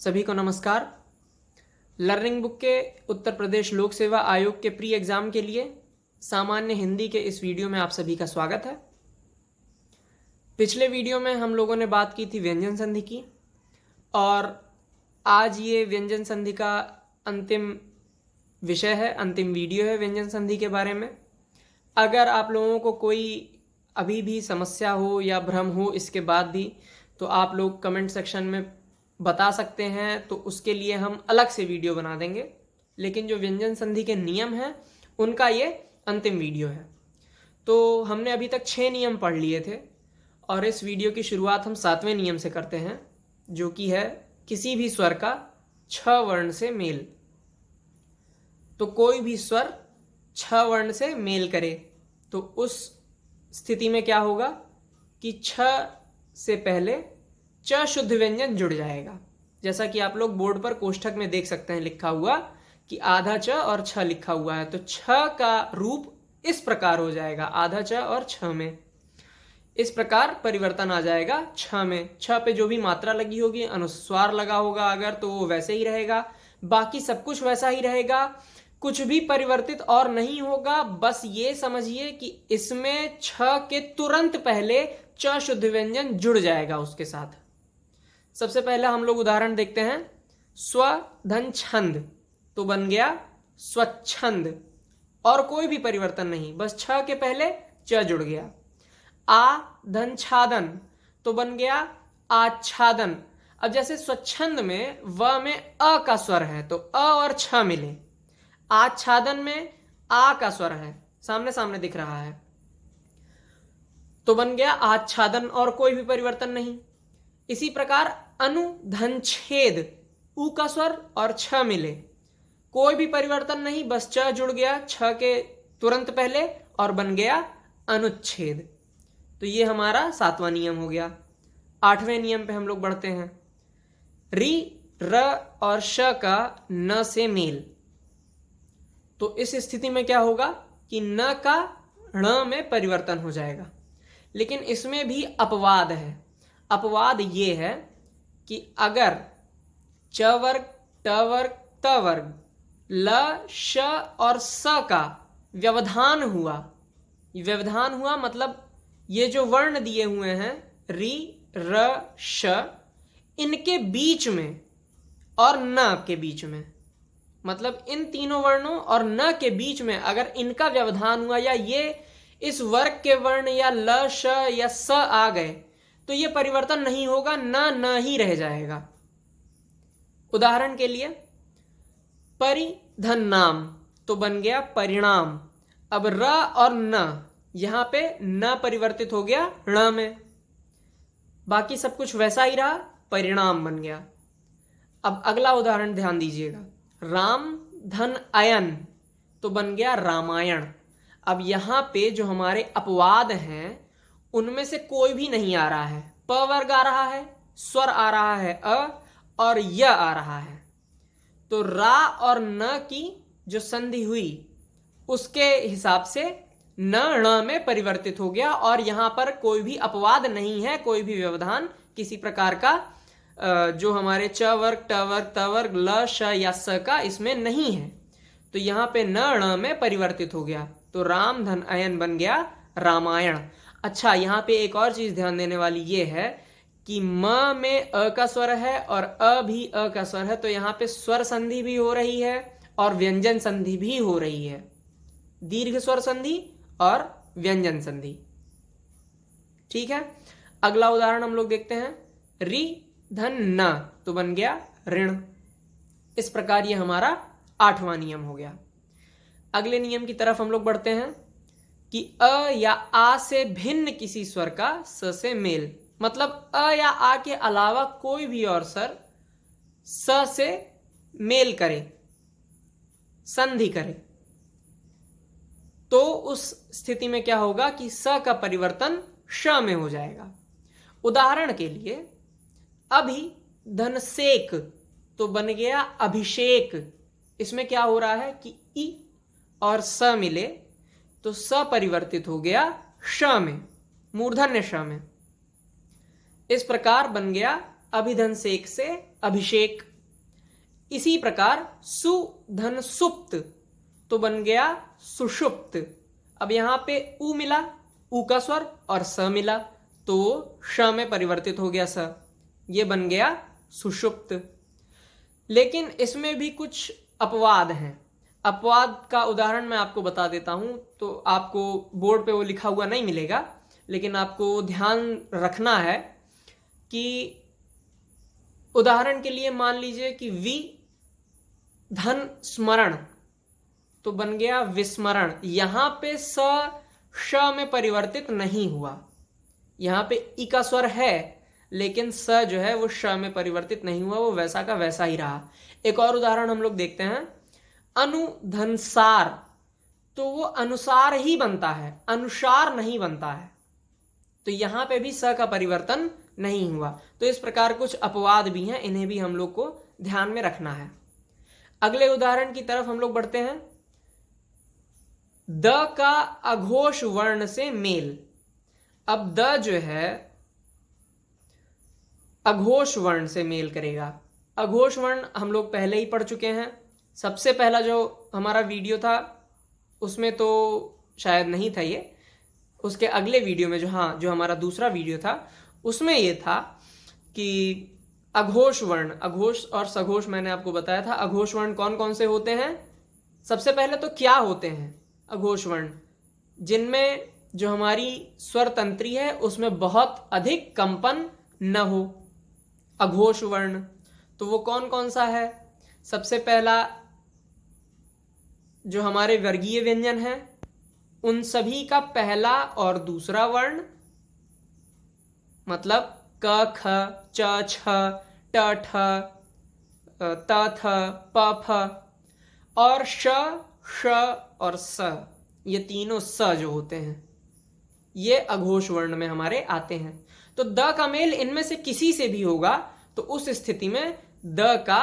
सभी को नमस्कार। लर्निंग बुक के उत्तर प्रदेश लोक सेवा आयोग के प्री एग्ज़ाम के लिए सामान्य हिंदी के इस वीडियो में आप सभी का स्वागत है। पिछले वीडियो में हम लोगों ने बात की थी व्यंजन संधि की और आज ये व्यंजन संधि का अंतिम विषय है, अंतिम वीडियो है व्यंजन संधि के बारे में। अगर आप लोगों को कोई अभी भी समस्या हो या भ्रम हो इसके बाद भी, तो आप लोग कमेंट सेक्शन में बता सकते हैं, तो उसके लिए हम अलग से वीडियो बना देंगे। लेकिन जो व्यंजन संधि के नियम हैं उनका ये अंतिम वीडियो है। तो हमने अभी तक 6 नियम पढ़ लिए थे और इस वीडियो की शुरुआत हम 7वें नियम से करते हैं, जो कि है किसी भी स्वर का 6 वर्ण से मेल। तो कोई भी स्वर 6 वर्ण से मेल करे तो उस स्थिति में क्या होगा कि 6 से पहले च शुद्ध व्यंजन जुड़ जाएगा। जैसा कि आप लोग बोर्ड पर कोष्ठक में देख सकते हैं लिखा हुआ कि आधा च और छ लिखा हुआ है, तो छ का रूप इस प्रकार हो जाएगा, आधा च और छ में इस प्रकार परिवर्तन आ जाएगा। छ में छ पे जो भी मात्रा लगी होगी, अनुस्वार लगा होगा अगर, तो वो वैसे ही रहेगा, बाकी सब कुछ वैसा ही रहेगा, कुछ भी परिवर्तित और नहीं होगा। बस ये समझिए कि इसमें छ के तुरंत पहले च शुद्ध व्यंजन जुड़ जाएगा उसके साथ। सबसे पहले हम लोग उदाहरण देखते हैं। स्व धन छंद तो बन गया स्वच्छंद, और कोई भी परिवर्तन नहीं, बस छ के पहले च जुड़ गया। आ धन छादन तो बन गया आच्छादन। अब जैसे स्वच्छंद में व में अ का स्वर है तो अ और छ मिले, आच्छादन में आ का स्वर है, सामने सामने दिख रहा है, तो बन गया आच्छादन और कोई भी परिवर्तन नहीं। इसी प्रकार अनुधन छेद, उ का स्वर और छ मिले, कोई भी परिवर्तन नहीं, बस च जुड़ गया छ के तुरंत पहले और बन गया अनुच्छेद। तो ये हमारा 7वां नियम हो गया। 8वें नियम पे हम लोग बढ़ते हैं। रि र और श का न से मेल, तो इस स्थिति में क्या होगा कि न का ण में परिवर्तन हो जाएगा। लेकिन इसमें भी अपवाद है। अपवाद ये है कि अगर च वर्ग, ट वर्ग, त वर्ग, ल, श और स का व्यवधान हुआ मतलब ये जो वर्ण दिए हुए हैं रि र श, इनके बीच में और न के बीच में, मतलब इन तीनों वर्णों और न के बीच में अगर इनका व्यवधान हुआ या ये इस वर्ग के वर्ण या ल, श या स आ गए तो ये परिवर्तन नहीं होगा, न ही रह जाएगा। उदाहरण के लिए परिधन नाम तो बन गया परिणाम। अब र और न यहां पे न परिवर्तित हो गया ण में, बाकी सब कुछ वैसा ही रहा, परिणाम बन गया। अब अगला उदाहरण ध्यान दीजिएगा। राम धन अयन तो बन गया रामायण। अब यहां पे जो हमारे अपवाद हैं उनमें से कोई भी नहीं आ रहा है। प वर्ग आ रहा है, स्वर आ रहा है अ, और य आ रहा है, तो रा और न की जो संधि हुई उसके हिसाब से न ण में परिवर्तित हो गया और यहां पर कोई भी अपवाद नहीं है, कोई भी व्यवधान किसी प्रकार का जो हमारे च वर्ग, ट वर्ग, त वर्ग, ल, श या स का इसमें नहीं है, तो यहां पे न ण में परिवर्तित हो गया, तो राम धन अयन बन गया रामायण। अच्छा, यहां पे एक और चीज ध्यान देने वाली ये है कि म में अ का स्वर है और अ भी अ का स्वर है, तो यहां पे स्वर संधि भी हो रही है और व्यंजन संधि भी हो रही है, दीर्घ स्वर संधि और व्यंजन संधि। ठीक है, अगला उदाहरण हम लोग देखते हैं। रि धन न तो बन गया ऋण। इस प्रकार ये हमारा 8वां नियम हो गया। अगले नियम की तरफ हम लोग बढ़ते हैं कि अ या आ से भिन्न किसी स्वर का स से मेल, मतलब अ या आ के अलावा कोई भी और स्वर स से मेल करे, संधि करे, तो उस स्थिति में क्या होगा कि स का परिवर्तन श में हो जाएगा। उदाहरण के लिए अभि धन सेक तो बन गया अभिषेक। इसमें क्या हो रहा है कि ई और स मिले तो स परिवर्तित हो गया श में, मूर्धन्य श में। इस प्रकार बन गया अभिधन सेक से अभिषेक इसी प्रकार सु धन सुप्त तो बन गया सुषुप्त। अब यहां पे उ मिला, उ का स्वर, और स मिला तो श में परिवर्तित हो गया स, ये बन गया सुषुप्त। लेकिन इसमें भी कुछ अपवाद हैं। अपवाद का उदाहरण मैं आपको बता देता हूं, तो आपको बोर्ड पे वो लिखा हुआ नहीं मिलेगा, लेकिन आपको ध्यान रखना है कि उदाहरण के लिए मान लीजिए कि वि धन स्मरण तो बन गया विस्मरण। यहां पे स श में परिवर्तित नहीं हुआ, यहां पे ई का स्वर है लेकिन स जो है वो श में परिवर्तित नहीं हुआ, वो वैसा का वैसा ही रहा। एक और उदाहरण हम लोग देखते हैं, अनुधनसार तो वो अनुसार ही बनता है, अनुसार नहीं बनता है, तो यहां पे भी स का परिवर्तन नहीं हुआ। तो इस प्रकार कुछ अपवाद भी हैं, इन्हें भी हम लोग को ध्यान में रखना है। अगले उदाहरण की तरफ हम लोग बढ़ते हैं। द का अघोष वर्ण से मेल। अब द जो है अघोष वर्ण से मेल करेगा। अघोष वर्ण हम लोग पहले ही पढ़ चुके हैं। सबसे पहला जो हमारा वीडियो था उसमें तो शायद नहीं था ये, उसके अगले वीडियो में जो हमारा दूसरा वीडियो था उसमें ये था कि अघोष वर्ण, अघोष और सघोष मैंने आपको बताया था। अघोष वर्ण कौन कौन से होते हैं? सबसे पहले तो क्या होते हैं अघोष वर्ण? जिनमें जो हमारी स्वर तंत्री है उसमें बहुत अधिक कंपन न हो, अघोष वर्ण। तो वो कौन कौन सा है? सबसे पहला जो हमारे वर्गीय व्यंजन है उन सभी का पहला और दूसरा वर्ण, मतलब क ख च छ ट ठ त थ प फ, और श श और स, ये तीनों स जो होते हैं ये अघोष वर्ण में हमारे आते हैं। तो द का मेल इनमें से किसी से भी होगा तो उस स्थिति में द का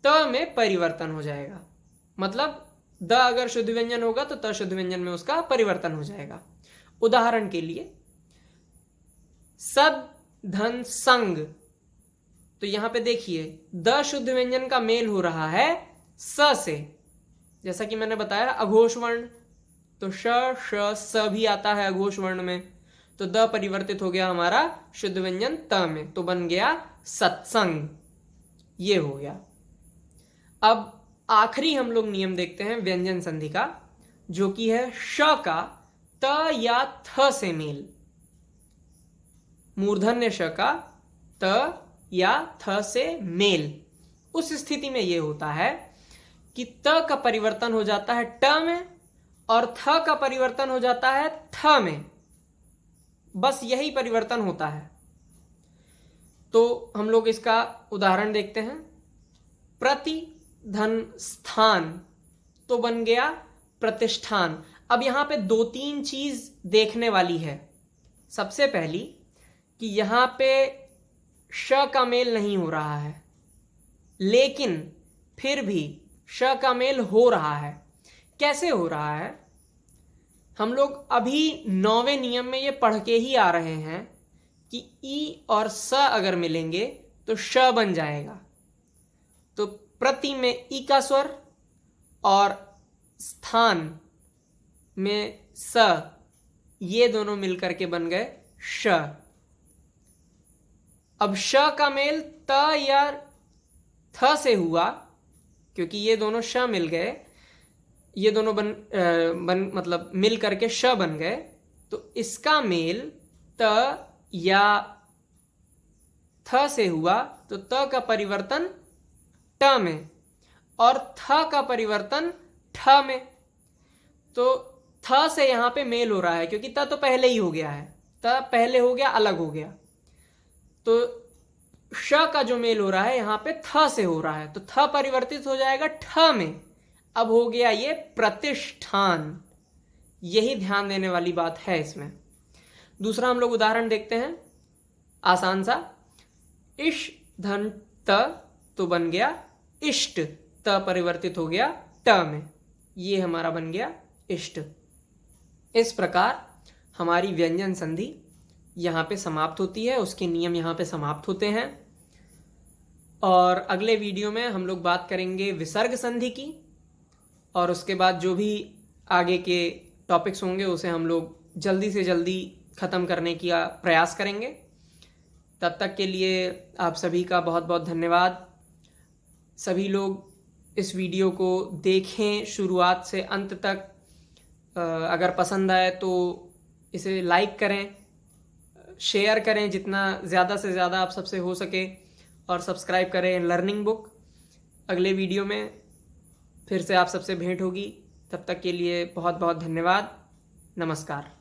त में परिवर्तन हो जाएगा। मतलब द अगर शुद्ध व्यंजन होगा तो त शुद्ध व्यंजन में उसका परिवर्तन हो जाएगा। उदाहरण के लिए सद धन संग, तो यहां पे देखिए द शुद्ध व्यंजन का मेल हो रहा है स से, जैसा कि मैंने बताया अघोष वर्ण, तो श श स भी आता है अघोष वर्ण में, तो द परिवर्तित हो गया हमारा शुद्ध व्यंजन त में, तो बन गया सत्संग, ये हो गया। अब आखिरी हम लोग नियम देखते हैं व्यंजन संधि का, जो कि है श का त या थ से मेल। मूर्धन्य श का त या थ से मेल, उस स्थिति में यह होता है कि त का परिवर्तन हो जाता है ट में और थ का परिवर्तन हो जाता है थ में, बस यही परिवर्तन होता है। तो हम लोग इसका उदाहरण देखते हैं। प्रति धन स्थान तो बन गया प्रतिष्ठान। अब यहां पे दो तीन चीज देखने वाली है। सबसे पहली कि यहां पे श का मेल नहीं हो रहा है, लेकिन फिर भी श का मेल हो रहा है। कैसे हो रहा है? हम लोग अभी 9वें नियम में ये पढ़ के ही आ रहे हैं कि ई और स अगर मिलेंगे तो श बन जाएगा। तो प्रति में ई का स्वर और स्थान में स, ये दोनों मिलकर के बन गए श। अब श का मेल त या थ से हुआ, क्योंकि ये दोनों श मिल गए, ये दोनों मतलब मिल करके श बन गए, तो इसका मेल त या थ से हुआ, तो त का परिवर्तन ट में और थ का परिवर्तन ठ में। तो थ से यहां पे मेल हो रहा है क्योंकि त तो पहले ही हो गया है, त पहले हो गया, अलग हो गया। तो श का जो मेल हो रहा है यहां पे थ से हो रहा है, तो थ परिवर्तित हो जाएगा ठ में। अब हो गया ये प्रतिष्ठान। यही ध्यान देने वाली बात है इसमें। दूसरा हम लोग उदाहरण देखते हैं, आसान सा। इश धन त तो बन गया इष्ट, त परिवर्तित हो गया ट में, ये हमारा बन गया इष्ट। इस प्रकार हमारी व्यंजन संधि यहां पे समाप्त होती है, उसके नियम यहां पे समाप्त होते हैं। और अगले वीडियो में हम लोग बात करेंगे विसर्ग संधि की, और उसके बाद जो भी आगे के टॉपिक्स होंगे उसे हम लोग जल्दी से जल्दी ख़त्म करने की प्रयास करेंगे। तब तक के लिए आप सभी का बहुत बहुत धन्यवाद। सभी लोग इस वीडियो को देखें शुरुआत से अंत तक। अगर पसंद आए तो इसे लाइक करें, शेयर करें जितना ज़्यादा से ज़्यादा आप सबसे हो सके, और सब्सक्राइब करें लर्निंग बुक। अगले वीडियो में फिर से आप सबसे भेंट होगी। तब तक के लिए बहुत बहुत धन्यवाद। नमस्कार।